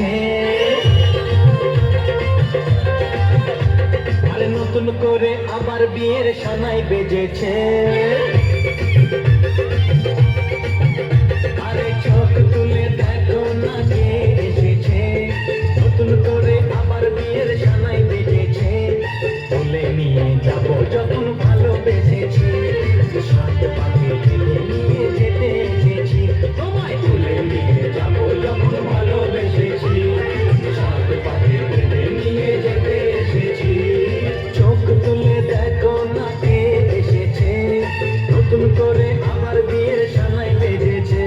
বেজেছে, আর নতুন করে আবার বিয়ের সানাই বেজেছে। আরে চোখ তুলে দেখো না কে এসেছে, নতুন করে আবার বিয়ের সানাই বেজেছে। তুলে নিয়ে যাবো যখন ভালোবেসেছি, সাত পাখি তুলে নিয়ে যেতে এসেছি। তোমায় তুলে নিয়ে যাবো যখন ভালোবেসেছি, সাত পাখি তুলে নিয়ে যেতে এসেছি। চোখ তুলে দেখো না কে এসেছে, নতুন করে আবার বিয়ের সানাই বেজেছে।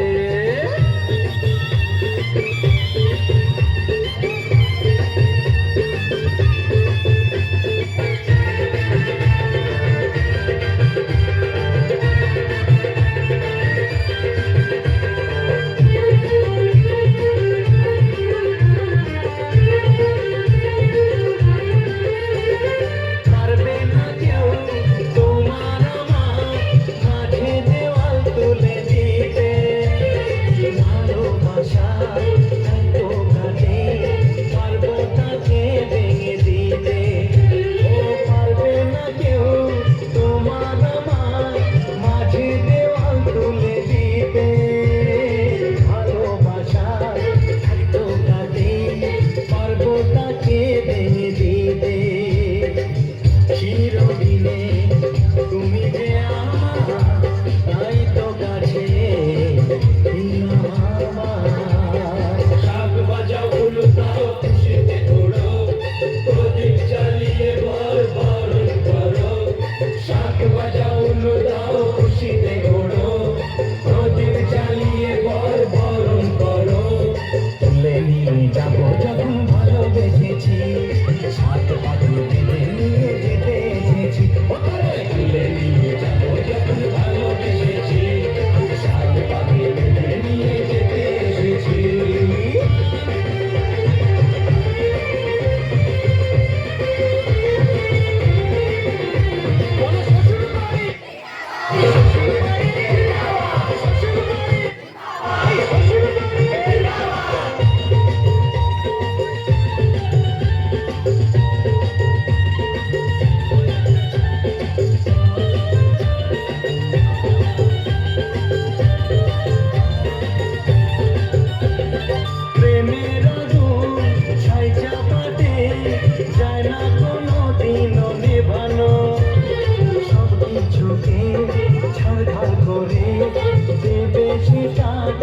যাবো যখন ভালোবেসেছি, সাত পাখি তুলে নিয়ে যেতে এসেছি। তুলে নিয়ে যাবো যখন ভালোবেসেছি, সাত পাখি তুলে নিয়ে যেতে এসেছি।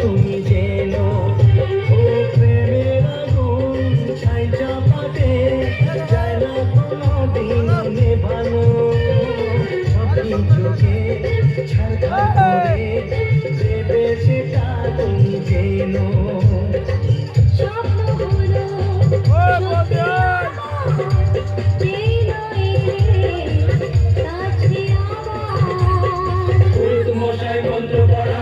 তুমি যেন ও প্রেমের আগুন ছাই চাপাতে যায় না কোনো দিন নেভানো, সবই চোখে ছাড়খাড় করে দেবে সেটা তুমি যেন। মশাই মন্ত্র পড়া